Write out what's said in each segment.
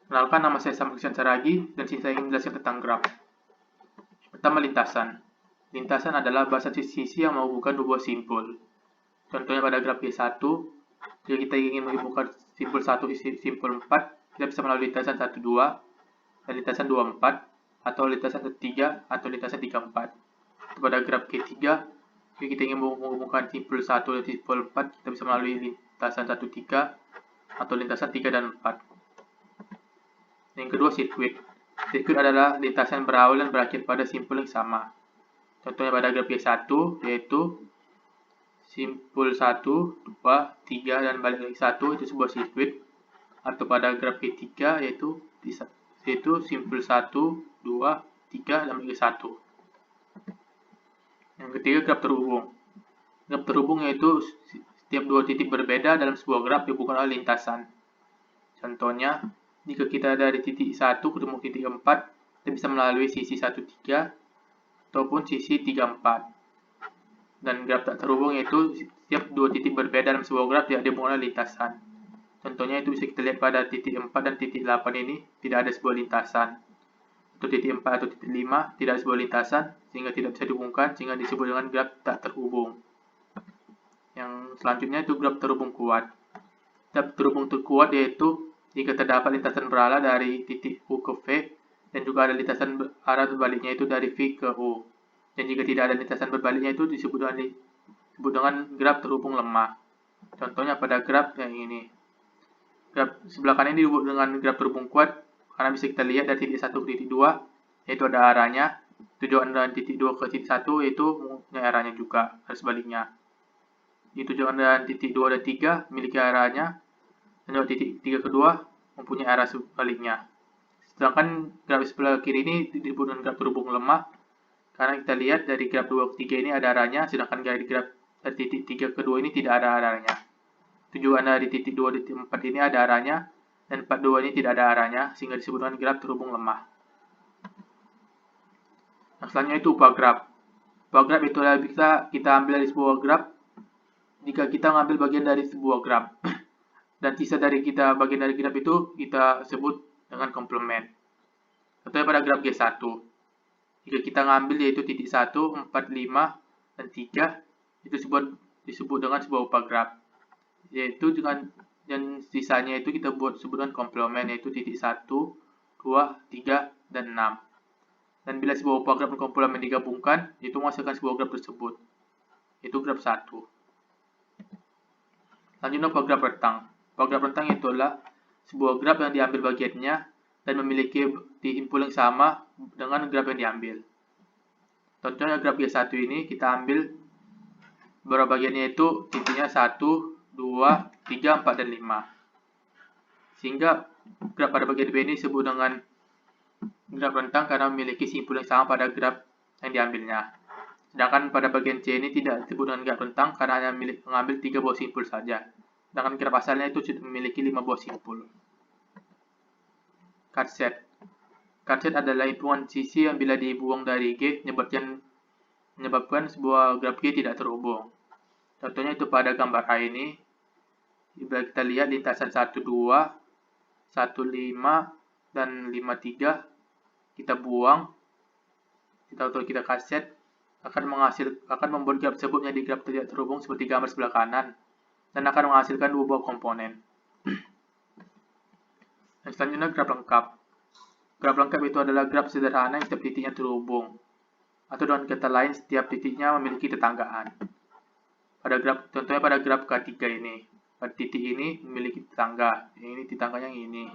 Kenalkan, nama saya Samkristian Saragi, dan sini saya ingin menjelaskan tentang graf. Pertama, lintasan. Lintasan adalah basa sisi yang menghubungkan dua buah simpul. Contohnya pada graf G1, jika kita ingin menghubungkan simpul 1 ke simpul 4, kita bisa melalui lintasan 1, 2, dan lintasan 2, 4, atau lintasan 1, 3, atau lintasan 3, 4. Pada graf G3, jika kita ingin menghubungkan simpul 1 dan simpul 4, kita bisa melalui lintasan 1, 3, atau lintasan 3 dan 4. Yang kedua, sirkuit. Sirkuit adalah lintasan berawal dan berakhir pada simpul yang sama. Contohnya pada graf G1, yaitu simpul 1, 2, 3, dan balik lagi 1, itu sebuah sirkuit. Atau pada graf G3, yaitu simpul 1, 2, 3, dan balik 1. Yang ketiga, graf terhubung. Graf terhubung yaitu setiap dua titik berbeda dalam sebuah graf dihubungkan oleh lintasan. Contohnya, jika kita dari titik 1 ketemu titik 4, kita bisa melalui sisi 1, 3 ataupun sisi 3, 4. Dan graf tak terhubung yaitu setiap dua titik berbeda dalam sebuah graf tidak dihubungkan oleh lintasan. Contohnya itu bisa kita lihat pada titik 4 dan titik 8 ini tidak ada sebuah lintasan. Untuk titik 4 atau titik 5 tidak ada sebuah lintasan sehingga tidak bisa dihubungkan, sehingga disebut dengan graf tak terhubung. Yang selanjutnya itu graf terhubung kuat. Graf terhubung terkuat yaitu jika terdapat lintasan berala dari titik U ke V, dan juga ada lintasan arah berbaliknya itu dari V ke U. Dan jika tidak ada lintasan berbaliknya itu disebut dengan graf terhubung lemah. Contohnya pada graf yang ini. Graf sebelah kanan ini disebut dengan graf terhubung kuat karena bisa kita lihat dari titik 1 ke titik 2, yaitu ada arahnya. Tujuan dari titik 2 ke titik 1 yaitu mempunyai arahnya juga, harus sebaliknya. Di tujuan dari titik 2 dan 3 memiliki arahnya, dan titik 3 kedua mempunyai arah sebaliknya. Sedangkan graf sebelah kiri ini disebut dengan graf terhubung lemah karena kita lihat dari graf 2 ke 3 ini ada arahnya, sedangkan dari graf dari titik 3 ke 2 ini tidak ada arahnya. Tujuan dari titik 2 dan titik 4 ini ada arahnya, dan 42 ini tidak ada arahnya, sehingga disebut dengan graf terhubung lemah. Yang selanjutnya itu upah graf. Upah graf itu bisa kita ambil dari sebuah graf jika kita mengambil bagian dari sebuah graf. Dan sisa dari bagian dari graf itu kita sebut dengan komplement. Contohnya pada graf G1. Jika kita ngambil yaitu titik 1, 4, 5, dan 3, itu disebut dengan sebuah upah graf. Yaitu dan sisanya itu kita sebut dengan komplement, yaitu titik 1, 2, 3, dan 6. Dan bila sebuah upah graf dan komplement digabungkan, itu menghasilkan sebuah graf tersebut. Itu graf 1. Selanjutnya upah graf rentang. Upah graf rentang itu adalah sebuah graf yang diambil bagiannya dan memiliki simpul yang sama dengan graf yang diambil. Contohnya graf G1 ini kita ambil beberapa bagiannya itu titiknya 1, 2, 3, 4, dan 5. Sehingga graf pada bagian B ini disebut dengan graf rentang karena memiliki simpul yang sama pada graf yang diambilnya. Sedangkan pada bagian C ini tidak disebut dengan graf rentang karena hanya mengambil 3 buah simpul saja. Sedangkan graf asalnya itu memiliki 5 buah simpul. Cut set. Cut set adalah hitungan sisi yang bila dibuang dari G menyebabkan sebuah graf G tidak terhubung. Contohnya itu pada gambar A ini. Bila kita lihat lintasan 1, 2, 1, 5, dan 5, 3 kita buang, kita cut set, akan membuat graf tersebut menjadi graf tidak terhubung seperti gambar sebelah kanan, dan akan menghasilkan dua buah komponen. Dan selanjutnya graf lengkap. Graf lengkap itu adalah graf sederhana yang setiap titiknya terhubung, atau dengan kata lain setiap titiknya memiliki tetanggaan. Contohnya pada graf K3 ini, pada titik ini memiliki tetangga, ini tetangganya yang ini.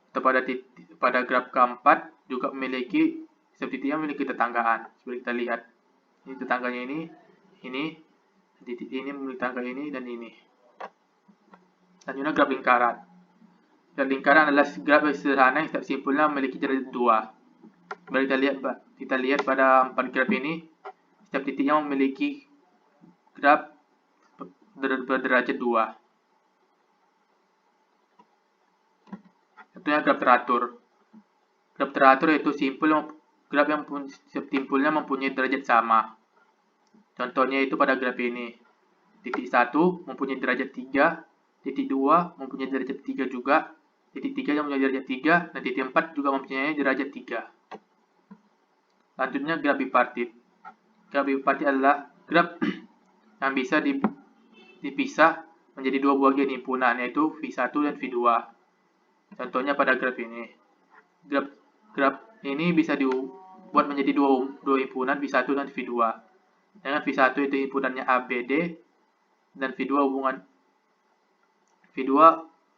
Atau pada graf K4 juga memiliki setiap titiknya memiliki tetanggaan. Seperti kita lihat, ini tetangganya ini, titik ini memiliki tetangga ini, dan ini. Selanjutnya graf lingkaran. Graf lingkaran adalah graf yang sederhana yang setiap simpulnya memiliki derajat 2. Kita lihat pada 4 graf ini, setiap titiknya memiliki graf berderajat 2. Contohnya graf teratur. Graf teratur yaitu graf yang setiap simpulnya mempunyai derajat sama. Contohnya itu pada graf ini. Titik 1 mempunyai derajat 3, titik 2 mempunyai derajat 3 juga, Titik 3 yang mempunyai derajat 3 dan titik 4 juga mempunyai derajat 3. Selanjutnya graf bipartit. Graf bipartit adalah graf yang bisa dipisah menjadi dua bagian himpunan, yaitu V1 dan V2. Contohnya pada graf ini. Graf ini bisa dibuat menjadi dua himpunan, V1 dan V2. Dengan V1 itu himpunannya ABD dan V2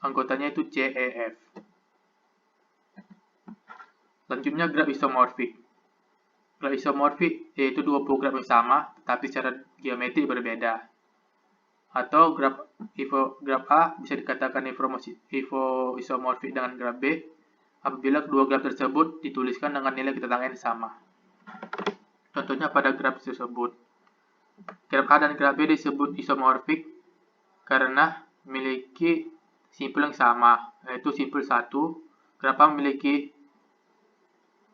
anggotanya itu CEF. Selanjutnya graf isomorfik. Graf isomorfik yaitu dua graf yang sama tetapi secara geometri berbeda. Atau graf A bisa dikatakan isomorfik dengan graf B apabila kedua graf tersebut dituliskan dengan nilai kedatangan yang sama. Contohnya pada graf tersebut. Graf A dan graf B disebut isomorfik karena memiliki simpul yang sama, yaitu simpul 1. Graf A memiliki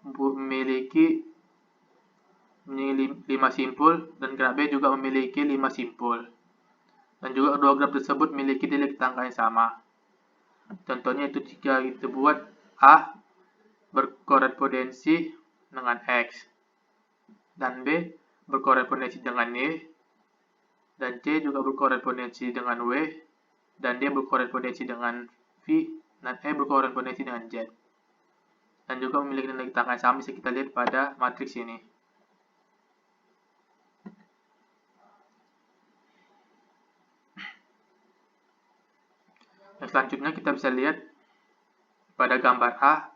5 simpul dan graf B juga memiliki 5 simpul. Dan juga kedua graf tersebut memiliki nilai kedatangan yang sama. Contohnya itu jika kita buat A berkorespondensi dengan X dan B berkorespondensi dengan Y dan C juga berkorespondensi dengan W dan D berkorespondensi dengan V dan E berkorespondensi dengan Z. Dan juga memiliki nilai kedatangan sama bisa kita lihat pada matriks ini. Yang selanjutnya kita bisa lihat pada gambar A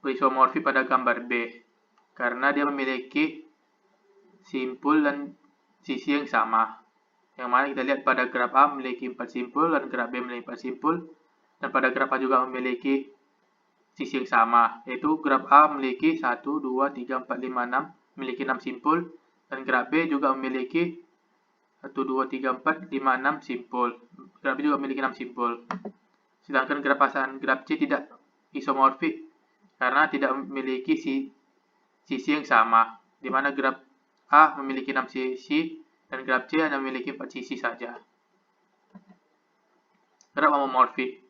isomorfi pada gambar B karena dia memiliki simpul dan sisi yang sama. Yang mana kita lihat pada graf A memiliki 4 simpul dan graf B memiliki 4 simpul dan pada graf A juga memiliki sisi yang sama, yaitu graf A memiliki 1, 2, 3, 4, 5, 6 memiliki 6 simpul dan graf B juga memiliki 1, 2, 3, 4, 5, 6 simpul. Graf B juga memiliki 6 simpul. Sedangkan graf A dan graf C tidak isomorfik karena tidak memiliki sisi yang sama, di mana graf A memiliki 6 sisi dan graf C hanya memiliki 4 sisi saja. Graf homomorfik.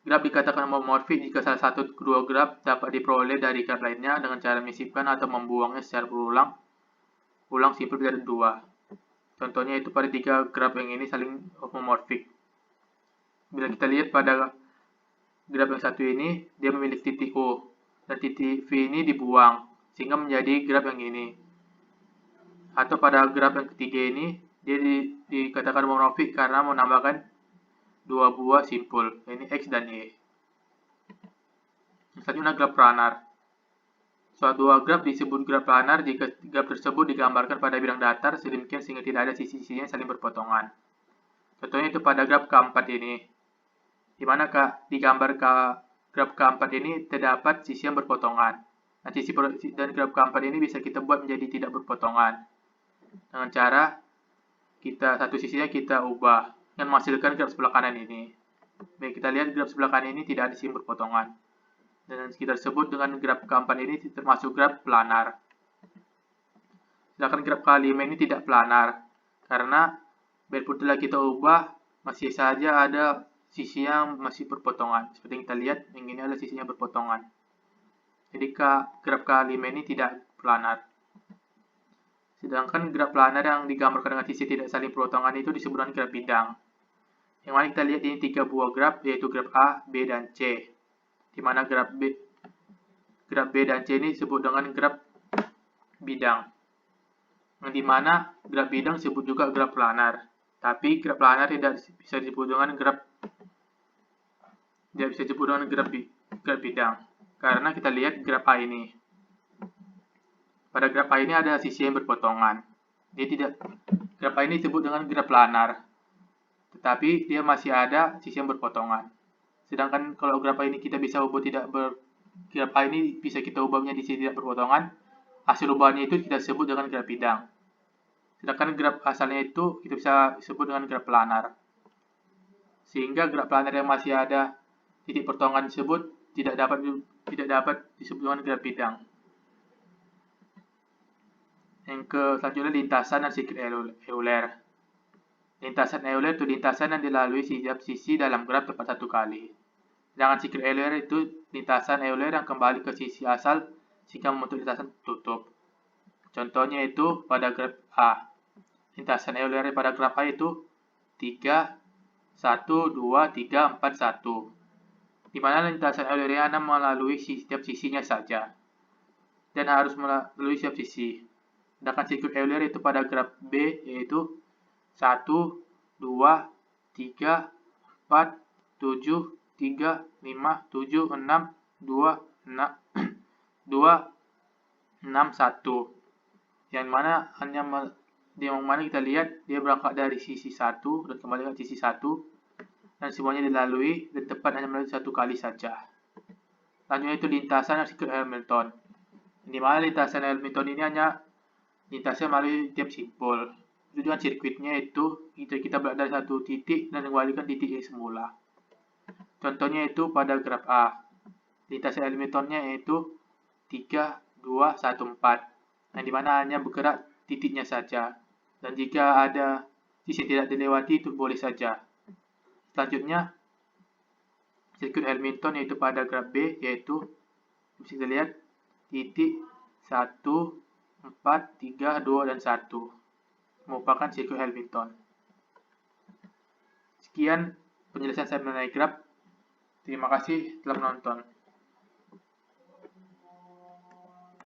Graf dikatakan homomorfik jika salah satu kedua graf dapat diperoleh dari graf lainnya dengan cara menyisipkan atau membuangnya secara berulang simpul dari 2. Contohnya itu pada 3 graf yang ini saling homomorfik. Bila kita lihat pada graf yang satu ini, dia memiliki titik O dan titik V ini dibuang sehingga menjadi graf yang ini. Atau pada graf yang ketiga ini, dia dikatakan homomorfik karena menambahkan 2 buah simpul, ini X dan Y. Selanjutnya graf planar. Suatu graf disebut graf planar jika graf tersebut digambarkan pada bidang datar sedemikian sehingga tidak ada sisi-sisinya saling berpotongan. Contohnya itu pada graf K4 ini, di mana di gambar graf K4 ini terdapat sisi yang berpotongan. Dan graf K4 ini bisa kita buat menjadi tidak berpotongan dengan cara satu sisinya kita ubah dan menghasilkan graf sebelah kanan ini. Baik, kita lihat graf sebelah kanan ini tidak ada sisi berpotongan. Dan kita sebut dengan graf K4 ini termasuk graf planar. Sedangkan graf K5 ini tidak planar karena biarpun telah kita ubah masih saja ada sisi yang masih berpotongan. Seperti yang kita lihat, yang ini adalah sisinya berpotongan. Jadi graf K5 ini tidak planar. Sedangkan graf planar yang digambarkan dengan sisi tidak saling berpotongan itu disebut dengan graf bidang. Yang mana kita lihat ini 3 buah graf, yaitu graf A, B, dan C. Di mana graf B dan C ini disebut dengan graf bidang. Yang di mana graf bidang disebut juga graf planar. Tapi graf planar tidak bisa disebut dengan graf bidang. Karena kita lihat graf A ini. Pada graf A ini ada sisi yang berpotongan. Graf A ini disebut dengan graf planar. Tetapi dia masih ada sisi yang berpotongan. Sedangkan kalau graf A ini kita bisa ubah graf A ini bisa kita ubah menjadi sisi tidak berpotongan. Hasil ubahannya itu kita sebut dengan graf bidang. Sedangkan graf asalnya itu kita bisa sebut dengan graf planar. Sehingga graf planar yang masih ada titik perpotongan tersebut tidak dapat disebut dengan graf bidang. Yang selanjutnya lintasan dan sirkuit Euler. Lintasan Euler itu lintasan yang dilalui setiap sisi dalam graf tepat satu kali. Sedangkan circuit Euler itu lintasan Euler yang kembali ke sisi asal sehingga membentuk lintasan tutup. Contohnya itu pada graf A. Lintasan Euler pada graf A itu 3, 1, 2, 3, 4, 1. Di mana lintasan Euleriana melalui setiap sisinya saja dan harus melalui setiap sisi. Sedangkan sirkuit Euler itu pada graf B yaitu 1, 2, 3, 4, 7, 3, 5, 7, 6, 2, 6, 1. Yang mana kita lihat dia berangkat dari sisi 1 dan kembali ke sisi 1 dan semuanya dilalui dan tepat hanya melalui satu kali saja. Selanjutnya itu lintasan sirkuit Hamilton. Di mana lintasan Hamilton ini hanya lintasnya melalui tiap simpul. Tujuan sirkuitnya itu kita berada dari satu titik dan kembalikan titik yang semula. Contohnya itu pada graf A. Lintasan Hamiltonnya yaitu 3, 2, 1, 4. Yang dimana hanya bergerak titiknya saja. Dan jika ada sisi tidak dilewati itu boleh saja. Selanjutnya sirkuit Hamilton yaitu pada graf B yaitu bisa kita lihat titik 1, 4, 3, 2, dan 1 merupakan sirkuit Hamilton. Sekian penjelasan saya mengenai graf. Terima kasih telah menonton.